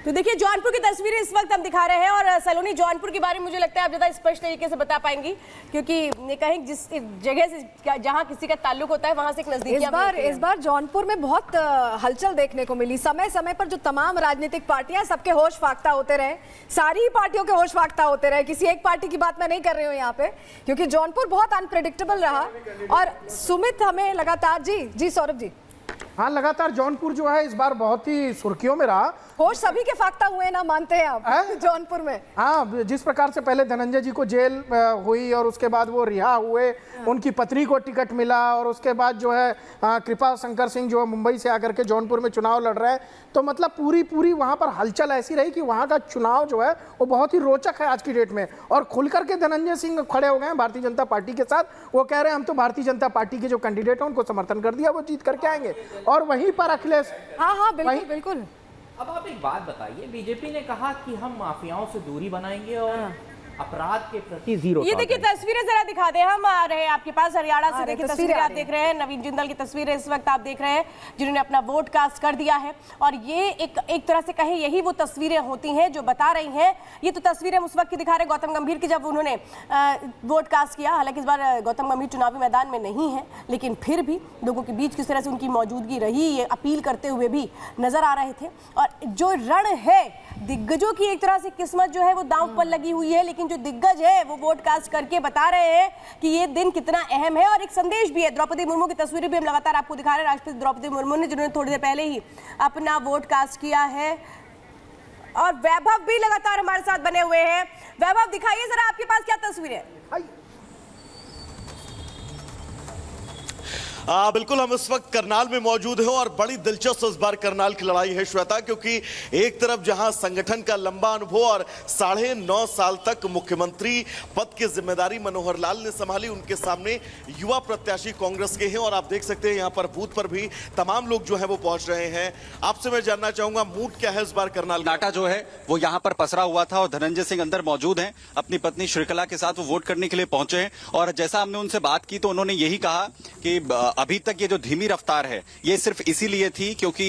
तो देखिए जौनपुर की तस्वीरें इस वक्त हम दिखा रहे हैं और सलोनी जौनपुर के बारे में मुझे लगता है आप ज़्यादा स्पष्ट तरीके से बता पाएंगी, क्योंकि कहीं जिस जगह से जहां किसी का ताल्लुक होता है वहां से एक नजदीकी। इस बार जौनपुर में बहुत हलचल देखने को मिली। समय समय पर जो तमाम राजनीतिक पार्टियां, सबके होश फाख्ता होते रहे, सारी पार्टियों के होश फाख्ता होते रहे। किसी एक पार्टी की बात मैं नहीं कर रही हूँ यहाँ पे, क्योंकि जौनपुर बहुत अनप्रेडिक्टेबल रहा। और सुमित हमें लगातार जी सौरभ जी, हाँ, लगातार जौनपुर जो है इस बार बहुत ही सुर्खियों में रहा। होश सभी के फाख्ता हुए ना, मानते हैं आप जौनपुर में? हाँ, जिस प्रकार से पहले धनंजय जी को जेल हुई और उसके बाद वो रिहा हुए, उनकी पत्नी को टिकट मिला और उसके बाद जो है कृपा शंकर सिंह जो है मुंबई से आकर के जौनपुर में चुनाव लड़ रहे हैं, तो मतलब पूरी वहाँ पर हलचल ऐसी रही कि वहाँ का चुनाव जो है वो बहुत ही रोचक है आज की डेट में। और खुल करके धनंजय सिंह खड़े हो गए हैं भारतीय जनता पार्टी के साथ। वो कह रहे हैं हम तो भारतीय जनता पार्टी के जो कैंडिडेट हैं उनको समर्थन कर दिया, वो जीत करके आएंगे। और वहीं पर अखिलेश, हाँ बिल्कुल। अब आप एक बात बताइए, बीजेपी ने कहा कि हम माफियाओं से दूरी बनाएंगे और अपराध के प्रति जीरो। ये देखिए तस्वीरें जरा दिखा दें, हम आ रहे हैं आपके पास हरियाणा से। देखिए तस्वीरें आप देख रहे हैं, नवीन जिंदल की तस्वीरें इस वक्त आप देख रहे हैं जिन्होंने अपना वोट कास्ट कर दिया है। और ये एक तरह से कहें यही वो तस्वीरें होती हैं जो बता रही हैं। ये तो तस्वीरें हम उस वक्त की दिखा रहे हैं गौतम गंभीर की, जब उन्होंने वोट कास्ट किया। हालांकि इस बार गौतम गंभीर चुनावी मैदान में नहीं है, लेकिन फिर भी लोगों के बीच किस तरह से उनकी मौजूदगी रही, ये अपील करते हुए भी नजर आ रहे थे। और जो रण है, दिग्गजों की एक तरह से किस्मत जो है वो दांव पर लगी हुई है, लेकिन जो दिग्गज है वो वोट कास्ट करके बता रहे हैं कि ये दिन कितना अहम है। और एक संदेश भी है। द्रौपदी मुर्मू की तस्वीरें भी हम लगातार आपको दिखा रहे हैं, राष्ट्रपति द्रौपदी मुर्मू ने, जिन्होंने थोड़ी देर पहले ही अपना वोट कास्ट किया है। और वैभव भी लगातार हमारे साथ बने हुए हैं। वैभव, दिखाइए जरा आपके पास क्या तस्वीर है। बिल्कुल, हम इस वक्त करनाल में मौजूद हैं और बड़ी दिलचस्प इस बार करनाल की लड़ाई है श्वेता, क्योंकि एक तरफ जहां संगठन का लंबा अनुभव और 9.5 साल तक मुख्यमंत्री पद की जिम्मेदारी मनोहर लाल ने संभाली, उनके सामने युवा प्रत्याशी कांग्रेस के हैं। और आप देख सकते हैं यहां पर बूथ पर भी तमाम लोग जो है वो पहुंच रहे हैं। आपसे मैं जानना चाहूंगा मूड क्या है इस बार करनाल? नाटा जो है वो यहाँ पर पसरा हुआ था और धनंजय सिंह अंदर मौजूद हैं, अपनी पत्नी श्रीकला के साथ वो वोट करने के लिए पहुंचे हैं। और जैसा हमने उनसे बात की तो उन्होंने यही कहा कि अभी तक ये जो धीमी रफ्तार है ये सिर्फ इसीलिए थी क्योंकि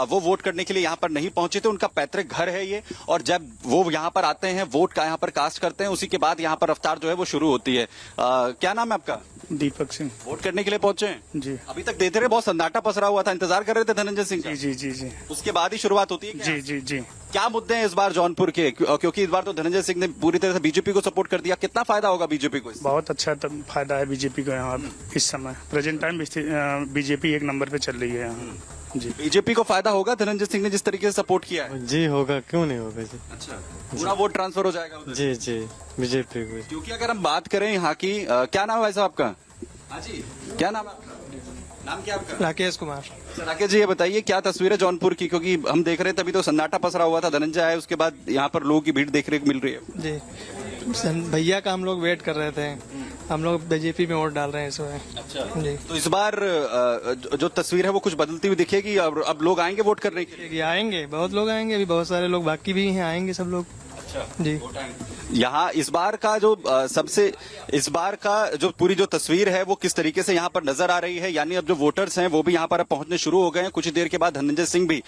वो वोट करने के लिए यहाँ पर नहीं पहुंचे थे। उनका पैतृक घर है ये, और जब वो यहाँ पर आते हैं, वोट का यहाँ पर कास्ट करते हैं, उसी के बाद यहाँ पर रफ्तार जो है वो शुरू होती है। क्या नाम है आपका? दीपक सिंह। वोट करने के लिए पहुंचे हैं जी। अभी तक देते रहे, बहुत सन्नाटा पसरा हुआ था, इंतजार कर रहे थे धनंजय सिंह का? जी। उसके बाद ही शुरुआत होती है क्या? जी। क्या मुद्दे हैं इस बार जौनपुर के, क्योंकि इस बार तो धनंजय सिंह ने पूरी तरह से बीजेपी को सपोर्ट कर दिया, कितना फायदा होगा बीजेपी को? बहुत अच्छा फायदा है बीजेपी को यहाँ इस समय प्रेजेंट टाइम बीजेपी एक नंबर पे चल रही है यहाँ। जी, बीजेपी को फायदा होगा धनंजय सिंह ने जिस तरीके से सपोर्ट किया है? जी होगा, क्यों नहीं होगा जी। अच्छा, पूरा वोट ट्रांसफर हो जाएगा उधर? जी बीजेपी को। क्योंकि अगर हम बात करें यहाँ की, क्या नाम है भाई साहब आपका? हाँ जी, क्या नाम है आपका? नाम क्या आपका? राकेश कुमार। राकेश जी, ये बताइए क्या तस्वीर है जौनपुर की, क्योंकि हम देख रहे थे अभी तो सन्नाटा पसरा हुआ था, धनंजय आए उसके बाद यहाँ पर लोगों की भीड़ देखने को मिल रही है। जी, भैया का हम लोग वेट कर रहे थे, हम लोग बीजेपी में वोट डाल रहे हैं इस समय। अच्छा जी, तो इस बार जो तस्वीर है वो कुछ बदलती हुई दिखेगी? अब लोग आएंगे वोट करने के लिए? आएंगे, बहुत लोग आएंगे, अभी बहुत सारे लोग बाकी भी हैं, आएंगे सब लोग। अच्छा जी, यहाँ इस बार का जो इस बार का जो पूरी जो तस्वीर है वो किस तरीके से यहाँ पर नजर आ रही है, यानी अब जो वोटर्स हैं वो भी यहाँ पर अब पहुंचने शुरू हो गए हैं। कुछ देर के बाद धनंजय सिंह भी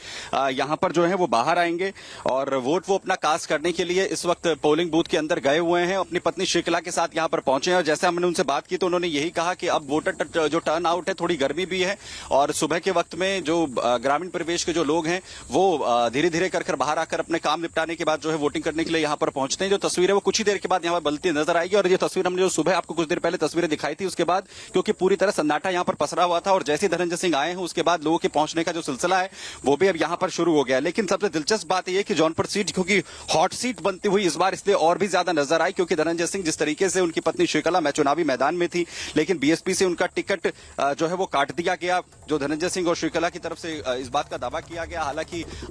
यहाँ पर जो है वो बाहर आएंगे और वोट वो अपना कास्ट करने के लिए इस वक्त पोलिंग बूथ के अंदर गए हुए हैं। अपनी पत्नी श्रीकला के साथ यहाँ पर पहुंचे हैं और जैसे हमने उनसे बात की तो उन्होंने यही कहा कि अब वोटर जो टर्न आउट है, थोड़ी गर्मी भी है और सुबह के वक्त में जो ग्रामीण परिवेश के जो लोग हैं वो धीरे धीरे कर बाहर आकर अपने काम निपटाने के बाद जो है वोटिंग करने के लिए यहाँ पर पहुंचते हैं। जो तस्वीर है वो कुछ ही देर के बाद यहाँ पर बदलती नजर आएगी। और ये तस्वीर हमने जो सुबह आपको कुछ देर पहले तस्वीरें दिखाई थी उसके बाद, क्योंकि पूरी तरह सन्नाटा यहाँ पर पसरा हुआ था और जैसे ही धनंजय सिंह आए हैं उसके बाद लोगों के पहुंचने का जो सिलसिला है वो भी अब यहाँ पर शुरू हो गया। लेकिन सबसे दिलचस्प बात यह कि जौनपुर सीट क्योंकि हॉट सीट बनती हुई इस बार इसलिए और भी ज्यादा नजर आई, क्योंकि धनंजय सिंह जिस तरीके से उनकी पत्नी श्रीकला मैं चुनावी मैदान में थी, लेकिन बीएसपी से उनका टिकट जो है वो काट दिया गया। जो धनंजय सिंह और श्रीकला की तरफ से इस बात का दावा किया गया, हालांकि